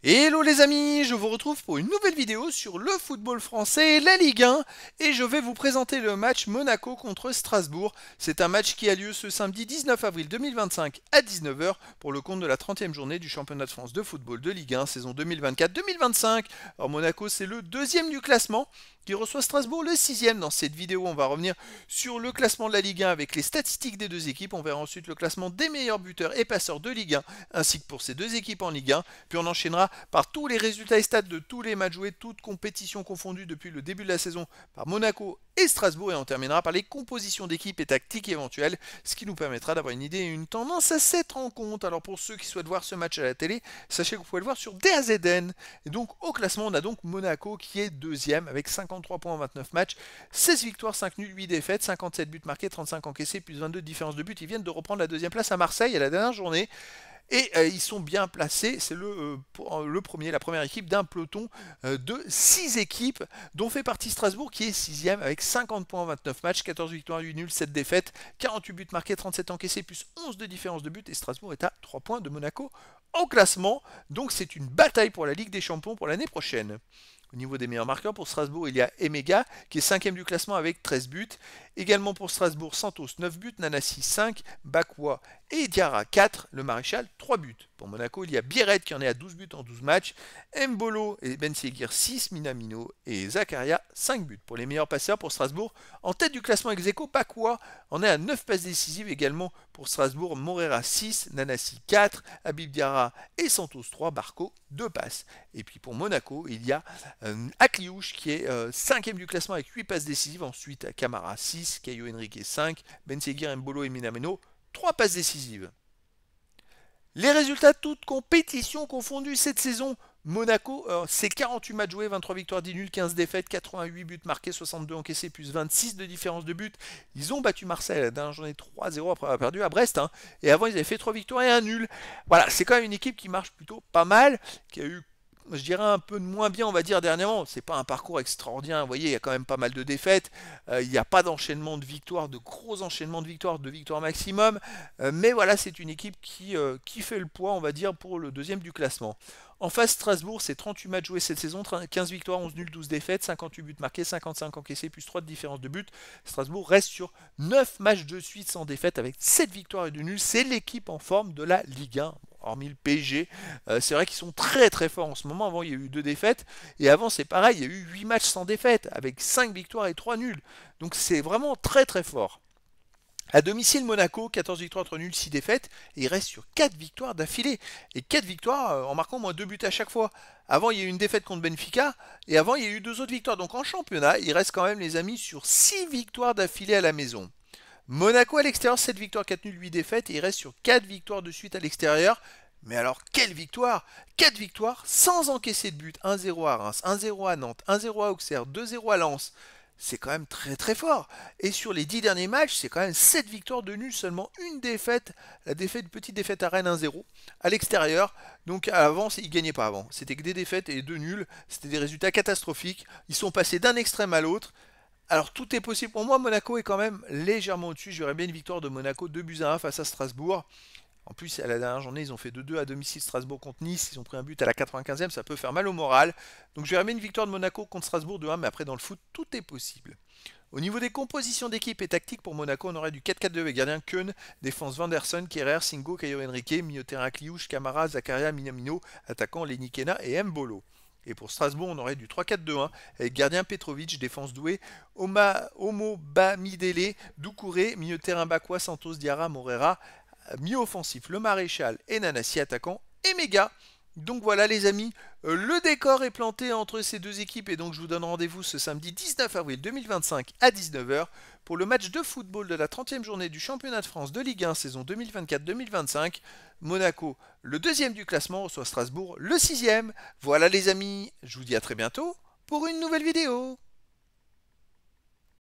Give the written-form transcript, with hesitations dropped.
Hello les amis, je vous retrouve pour une nouvelle vidéo sur le football français, la Ligue 1, et je vais vous présenter le match Monaco contre Strasbourg. C'est un match qui a lieu ce samedi 19 avril 2025 à 19 h pour le compte de la 30e journée du championnat de France de football de Ligue 1 saison 2024-2025. Alors Monaco c'est le deuxième du classement qui reçoit Strasbourg le sixième. Dans cette vidéo on va revenir sur le classement de la Ligue 1 avec les statistiques des deux équipes. On verra ensuite le classement des meilleurs buteurs et passeurs de Ligue 1 ainsi que pour ces deux équipes en Ligue 1. Puis on enchaînera par tous les résultats et stats de tous les matchs joués, toutes compétitions confondues depuis le début de la saison par Monaco et Strasbourg, et on terminera par les compositions d'équipes et tactiques éventuelles, ce qui nous permettra d'avoir une idée et une tendance à cette rencontre. Alors pour ceux qui souhaitent voir ce match à la télé, sachez que vous pouvez le voir sur DAZN. Et donc au classement, on a donc Monaco qui est deuxième avec 53 points en 29 matchs, 16 victoires, 5 nuls, 8 défaites, 57 buts marqués, 35 encaissés, plus 22 de différence de but. Ils viennent de reprendre la deuxième place à Marseille à la dernière journée. Et ils sont bien placés, c'est la première équipe d'un peloton de 6 équipes, dont fait partie Strasbourg qui est 6ème avec 50 points en 29 matchs, 14 victoires, 8 nuls, 7 défaites, 48 buts marqués, 37 encaissés, plus 11 de différence de but, et Strasbourg est à 3 points de Monaco au classement. Donc c'est une bataille pour la Ligue des Champions pour l'année prochaine. Au niveau des meilleurs marqueurs, pour Strasbourg, il y a Emega, qui est 5ème du classement avec 13 buts. Également pour Strasbourg, Santos, 9 buts, Nanassi, 5, Bakwa et Diarra, 4, le Maréchal, 3 buts. Pour Monaco, il y a Biret qui en est à 12 buts en 12 matchs, Mbolo et Ben Seguir, 6, Minamino et Zakaria, 5 buts. Pour les meilleurs passeurs, pour Strasbourg, en tête du classement ex-aequo, Bakwa en est à 9 passes décisives. Également pour Strasbourg, Morera, 6, Nanassi, 4, Habib Diarra et Santos, 3, Barco, 2 passes. Et puis pour Monaco, il y a Akliouche qui est 5ème du classement avec 8 passes décisives. Ensuite, Camara, 6, Caio Henrique, 5, Ben Seguir, Mbolo et Minamino, 3 passes décisives. Les résultats toutes compétitions confondues cette saison. Monaco, c'est 48 matchs joués, 23 victoires, 10 nuls, 15 défaites, 88 buts marqués, 62 encaissés, plus 26 de différence de but. Ils ont battu Marseille à la dernière journée 3-0 après avoir perdu à Brest. Et avant, ils avaient fait 3 victoires et 1 nul. Voilà, c'est quand même une équipe qui marche plutôt pas mal, qui a eu, je dirais, un peu de moins bien, on va dire, dernièrement. C'est pas un parcours extraordinaire. Vous voyez, il y a quand même pas mal de défaites. Il n'y a pas d'enchaînement de victoires, de gros enchaînements de victoires maximum. Mais voilà, c'est une équipe qui fait le poids, on va dire, pour le deuxième du classement. En face, Strasbourg, c'est 38 matchs joués cette saison, 15 victoires, 11 nuls, 12 défaites, 58 buts marqués, 55 encaissés, plus 3 de différence de but. Strasbourg reste sur 9 matchs de suite sans défaite avec 7 victoires et 2 nuls. C'est l'équipe en forme de la Ligue 1. Hormis le PSG, c'est vrai qu'ils sont très très forts en ce moment. Avant, il y a eu 2 défaites. Et avant, c'est pareil, il y a eu 8 matchs sans défaite, avec 5 victoires et 3 nuls. Donc c'est vraiment très très fort. À domicile, Monaco, 14 victoires, 3 nuls, 6 défaites. Et il reste sur 4 victoires d'affilée. Et 4 victoires en marquant au moins 2 buts à chaque fois. Avant, il y a eu une défaite contre Benfica. Et avant, il y a eu 2 autres victoires. Donc en championnat, il reste quand même, les amis, sur 6 victoires d'affilée à la maison. Monaco à l'extérieur, 7 victoires, 4 nuls, 8 défaites. Et il reste sur 4 victoires de suite à l'extérieur. Mais alors, quelle victoire! 4 victoires sans encaisser de but. 1-0 à Reims, 1-0 à Nantes, 1-0 à Auxerre, 2-0 à Lens. C'est quand même très très fort. Et sur les 10 derniers matchs, c'est quand même 7 victoires de nul, seulement une défaite. La petite défaite à Rennes 1-0 à l'extérieur. Donc avant, ils ne gagnaient pas avant. C'était que des défaites et 2 nuls. C'était des résultats catastrophiques. Ils sont passés d'un extrême à l'autre. Alors tout est possible. Pour moi, Monaco est quand même légèrement au-dessus. J'aurais bien une victoire de Monaco 2-1 face à Strasbourg. En plus, à la dernière journée, ils ont fait 2-2 à domicile Strasbourg contre Nice. Ils ont pris un but à la 95e, ça peut faire mal au moral. Donc je vais remettre une victoire de Monaco contre Strasbourg 2-1, mais après dans le foot, tout est possible. Au niveau des compositions d'équipe et tactique pour Monaco, on aurait du 4-4-2 avec gardien Keun, défense Vanderson, Kerrer, Singo, Caio Henrique, milieu terrain Kliouche, Camara, Zakaria, Minamino, attaquant Lenny Kena et Mbolo. Et pour Strasbourg, on aurait du 3-4-2-1 avec gardien Petrovic, défense Doué, Omo Bamidele, Doucouré, milieu terrain Bakwa, Santos, Diarra, Morera, milieu offensif, le Maréchal et Nanassi attaquant et Méga. Donc voilà les amis, le décor est planté entre ces deux équipes et donc je vous donne rendez-vous ce samedi 19 avril 2025 à 19 h pour le match de football de la 30e journée du championnat de France de Ligue 1 saison 2024-2025. Monaco, le deuxième du classement, reçoit Strasbourg, le sixième. Voilà les amis, je vous dis à très bientôt pour une nouvelle vidéo.